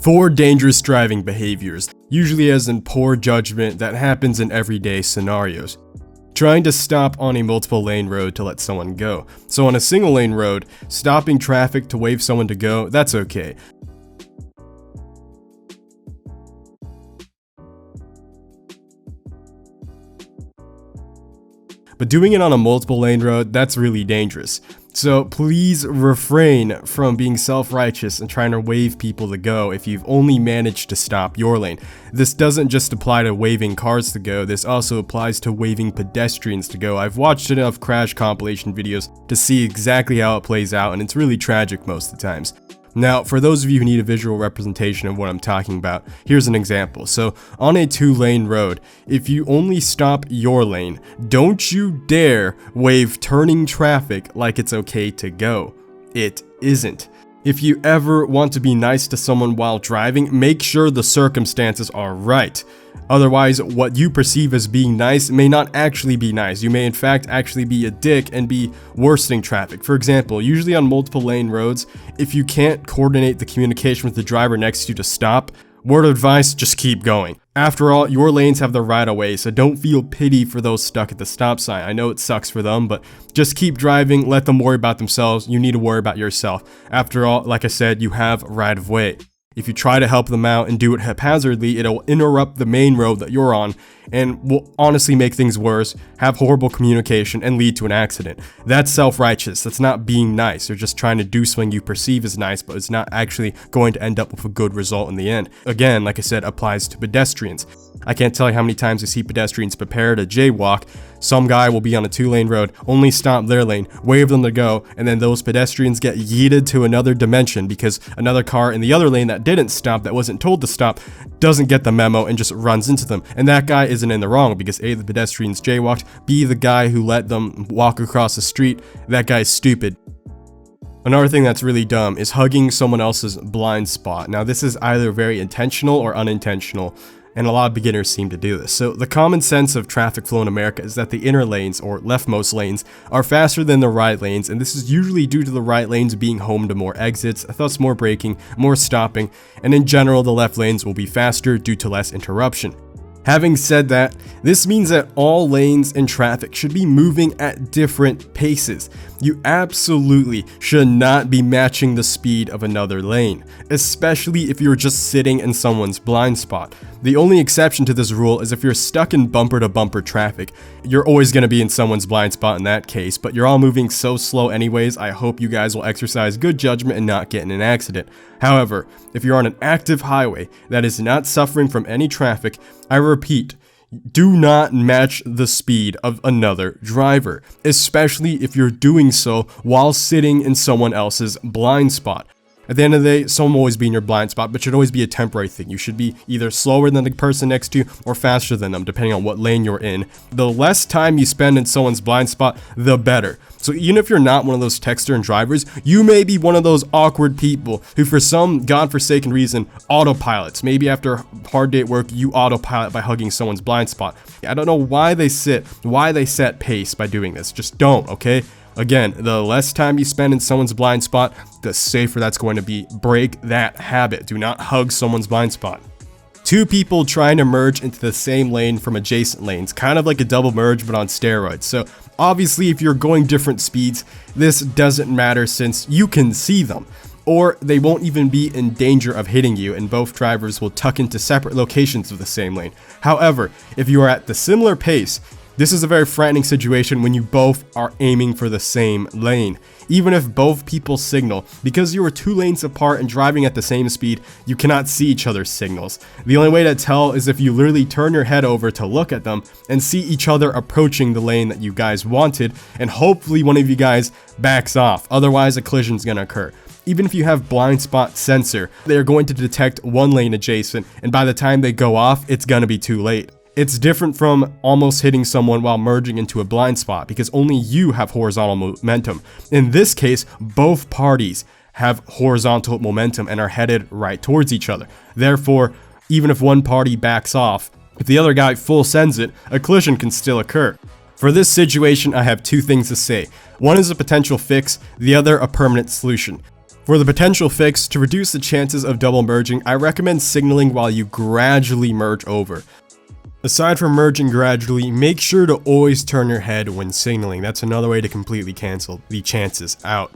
4 dangerous driving behaviors, usually as in poor judgment that happens in everyday scenarios. Trying to stop on a multiple lane road to let someone go. So on a single lane road, stopping traffic to wave someone to go, that's okay. But doing it on a multiple lane road, that's really dangerous. So please refrain from being self-righteous and trying to wave people to go if you've only managed to stop your lane. This doesn't just apply to waving cars to go, this also applies to waving pedestrians to go. I've watched enough crash compilation videos to see exactly how it plays out, and it's really tragic most of the times. Now, for those of you who need a visual representation of what I'm talking about, here's an example. So, on a 2-lane road, if you only stop your lane, don't you dare wave turning traffic like it's okay to go. It isn't. If you ever want to be nice to someone while driving, make sure the circumstances are right. Otherwise, what you perceive as being nice may not actually be nice. You may in fact actually be a dick and be worsening traffic. For example, usually on multiple lane roads, if you can't coordinate the communication with the driver next to you to stop, word of advice, just keep going. After all, your lanes have the right of way, so don't feel pity for those stuck at the stop sign. I know it sucks for them, but just keep driving, let them worry about themselves. You need to worry about yourself. After all, like I said, you have right of way. If you try to help them out and do it haphazardly, it'll interrupt the main road that you're on and will honestly make things worse, have horrible communication, and lead to an accident. That's self-righteous. That's not being nice. You're just trying to do something you perceive as nice, but it's not actually going to end up with a good result in the end. Again, like I said, applies to pedestrians. I can't tell you how many times I see pedestrians prepare to jaywalk. Some guy will be on a 2-lane road, only stop their lane, wave them to go, and then those pedestrians get yeeted to another dimension because another car in the other lane that didn't stop, that wasn't told to stop, doesn't get the memo and just runs into them. And that guy isn't in the wrong because A, the pedestrians jaywalked, B, the guy who let them walk across the street, that guy's stupid. Another thing that's really dumb is hugging someone else's blind spot. Now this is either very intentional or unintentional, and a lot of beginners seem to do this. So the common sense of traffic flow in America is that the inner lanes, or leftmost lanes, are faster than the right lanes, and this is usually due to the right lanes being home to more exits, thus more braking, more stopping, and in general the left lanes will be faster due to less interruption. Having said that, this means that all lanes in traffic should be moving at different paces. You absolutely should not be matching the speed of another lane, especially if you're just sitting in someone's blind spot. The only exception to this rule is if you're stuck in bumper-to-bumper traffic. You're always going to be in someone's blind spot in that case, but you're all moving so slow anyways, I hope you guys will exercise good judgment and not get in an accident. However, if you're on an active highway that is not suffering from any traffic, I repeat, do not match the speed of another driver, especially if you're doing so while sitting in someone else's blind spot. At the end of the day, someone will always be in your blind spot, but it should always be a temporary thing. You should be either slower than the person next to you or faster than them, depending on what lane you're in. The less time you spend in someone's blind spot, the better. So even if you're not one of those texter drivers, you may be one of those awkward people who for some godforsaken reason autopilots. Maybe after a hard day at work, you autopilot by hugging someone's blind spot. I don't know why they set pace by doing this. Just don't, okay? Again, the less time you spend in someone's blind spot, the safer that's going to be. Break that habit. Do not hug someone's blind spot. 2 people trying to merge into the same lane from adjacent lanes, kind of like a double merge but on steroids. So obviously if you're going different speeds, this doesn't matter since you can see them. Or they won't even be in danger of hitting you and both drivers will tuck into separate locations of the same lane. However, if you are at the similar pace, this is a very frightening situation when you both are aiming for the same lane. Even if both people signal, because you are 2 lanes apart and driving at the same speed, you cannot see each other's signals. The only way to tell is if you literally turn your head over to look at them and see each other approaching the lane that you guys wanted, and hopefully one of you guys backs off, otherwise a collision is going to occur. Even if you have blind spot sensor, they're going to detect one lane adjacent, and by the time they go off, it's going to be too late. It's different from almost hitting someone while merging into a blind spot because only you have horizontal momentum. In this case, both parties have horizontal momentum and are headed right towards each other. Therefore, even if one party backs off, if the other guy full sends it, a collision can still occur. For this situation, I have 2 things to say. One is a potential fix, the other a permanent solution. For the potential fix, to reduce the chances of double merging, I recommend signaling while you gradually merge over. Aside from merging gradually, make sure to always turn your head when signaling. That's another way to completely cancel the chances out.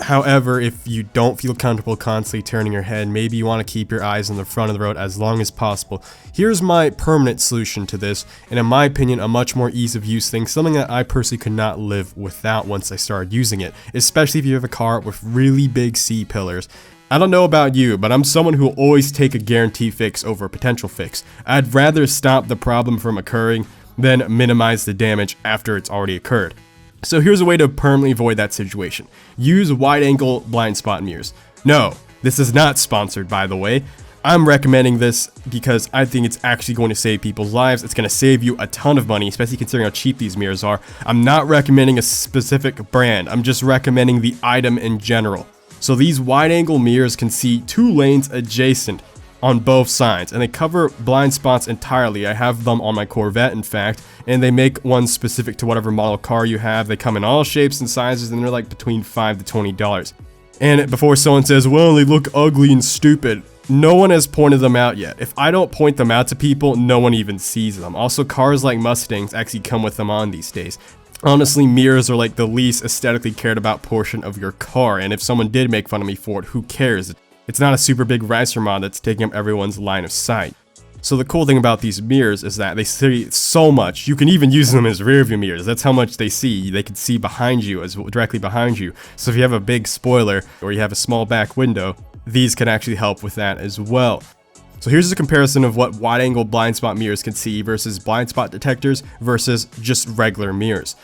However, if you don't feel comfortable constantly turning your head, maybe you want to keep your eyes on the front of the road as long as possible. Here's my permanent solution to this, and in my opinion, a much more ease of use thing, something that I personally could not live without once I started using it, especially if you have a car with really big C-pillars. I don't know about you, but I'm someone who will always take a guarantee fix over a potential fix. I'd rather stop the problem from occurring than minimize the damage after it's already occurred. So here's a way to permanently avoid that situation. Use wide-angle blind spot mirrors. No, this is not sponsored, by the way. I'm recommending this because I think it's actually going to save people's lives. It's going to save you a ton of money, especially considering how cheap these mirrors are. I'm not recommending a specific brand. I'm just recommending the item in general. So these wide-angle mirrors can see 2 lanes adjacent on both sides, and they cover blind spots entirely. I have them on my Corvette, in fact, and they make one specific to whatever model car you have. They come in all shapes and sizes, and they're like between $5 to $20. And before someone says, well, they look ugly and stupid, no one has pointed them out yet. If I don't point them out to people, no one even sees them. Also, cars like Mustangs actually come with them on these days. Honestly, mirrors are like the least aesthetically cared about portion of your car, and if someone did make fun of me for it, who cares? It's not a super big ricer mod that's taking up everyone's line of sight. So the cool thing about these mirrors is that they see so much. You can even use them as rear view mirrors. That's how much they see. They can see behind you, as directly behind you. So if you have a big spoiler or you have a small back window, these can actually help with that as well. So here's a comparison of what wide-angle blind spot mirrors can see versus blind spot detectors versus just regular mirrors.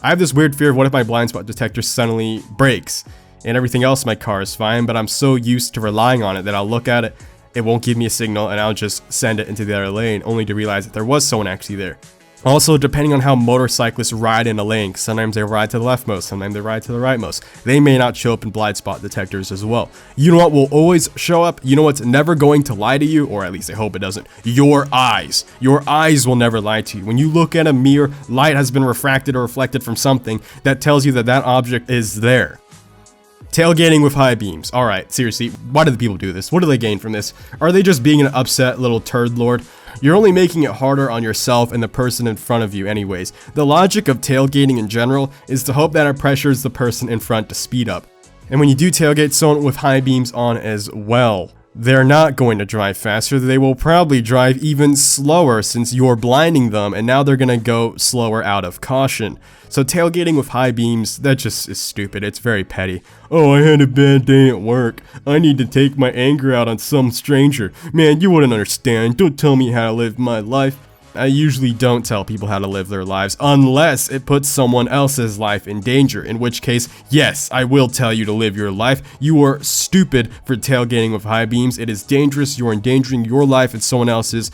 I have this weird fear of what if my blind spot detector suddenly breaks and everything else in my car is fine, but I'm so used to relying on it that I'll look at it, it won't give me a signal, and I'll just send it into the other lane, only to realize that there was someone actually there. Also, depending on how motorcyclists ride in a lane, sometimes they ride to the leftmost, sometimes they ride to the rightmost. They may not show up in blind spot detectors as well. You know what will always show up? You know what's never going to lie to you? Or at least I hope it doesn't. Your eyes. Your eyes will never lie to you. When you look at a mirror, light has been refracted or reflected from something that tells you that that object is there. Tailgating with high beams. Alright, seriously, why do the people do this? What do they gain from this? Are they just being an upset little turd lord? You're only making it harder on yourself and the person in front of you anyways. The logic of tailgating in general is to hope that it pressures the person in front to speed up. And when you do tailgate someone with high beams on as well, they're not going to drive faster. They will probably drive even slower since you're blinding them, and now they're going to go slower out of caution. So tailgating with high beams, that just is stupid. It's very petty. Oh, I had a bad day at work. I need to take my anger out on some stranger. Man, you wouldn't understand. Don't tell me how to live my life. I usually don't tell people how to live their lives unless it puts someone else's life in danger, in which case, yes, I will tell you to live your life. You are stupid for tailgating with high beams. It is dangerous. You're endangering your life and someone else's.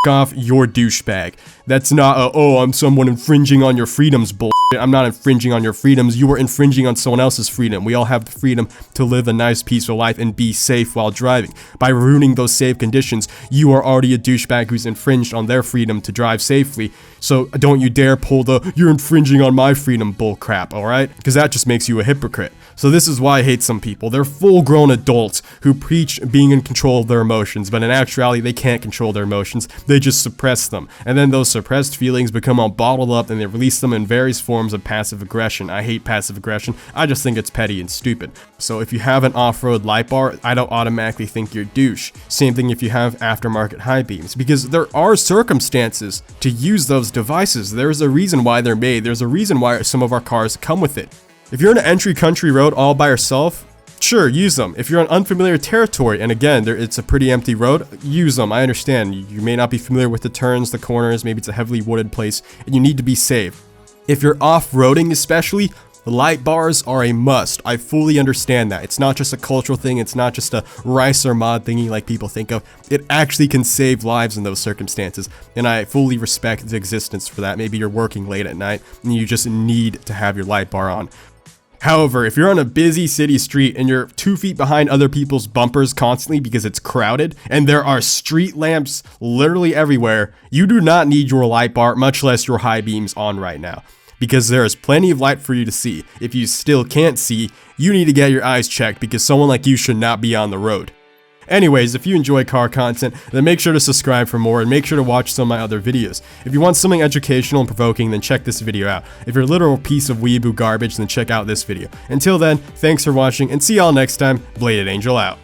Off your douchebag. That's not a, oh, I'm someone infringing on your freedoms bullshit. I'm not infringing on your freedoms. You are infringing on someone else's freedom. We all have the freedom to live a nice, peaceful life and be safe while driving. By ruining those safe conditions, you are already a douchebag who's infringed on their freedom to drive safely. So don't you dare pull the, you're infringing on my freedom bullcrap, alright? Because that just makes you a hypocrite. So this is why I hate some people. They're full-grown adults who preach being in control of their emotions, but in actuality, they can't control their emotions. They just suppress them. And then those suppressed feelings become all bottled up and they release them in various forms of passive aggression. I hate passive aggression. I just think it's petty and stupid. So if you have an off-road light bar, I don't automatically think you're douche. Same thing if you have aftermarket high beams, because there are circumstances to use those devices. There's a reason why they're made. There's a reason why some of our cars come with it. If you're in an entry country road all by yourself, sure, use them. If you're on unfamiliar territory, and again, it's a pretty empty road, use them. I understand. You may not be familiar with the turns, the corners, maybe it's a heavily wooded place, and you need to be safe. If you're off-roading especially, light bars are a must. I fully understand that. It's not just a cultural thing, it's not just a rice or mod thingy like people think of. It actually can save lives in those circumstances, and I fully respect the existence for that. Maybe you're working late at night, and you just need to have your light bar on. However, if you're on a busy city street and you're 2 feet behind other people's bumpers constantly because it's crowded and there are street lamps literally everywhere, you do not need your light bar, much less your high beams on right now. because there is plenty of light for you to see. If you still can't see, you need to get your eyes checked because someone like you should not be on the road. Anyways, if you enjoy car content, then make sure to subscribe for more and make sure to watch some of my other videos. If you want something educational and provoking, then check this video out. If you're a literal piece of weeaboo garbage, then check out this video. Until then, thanks for watching and see y'all next time. Bladed Angel out.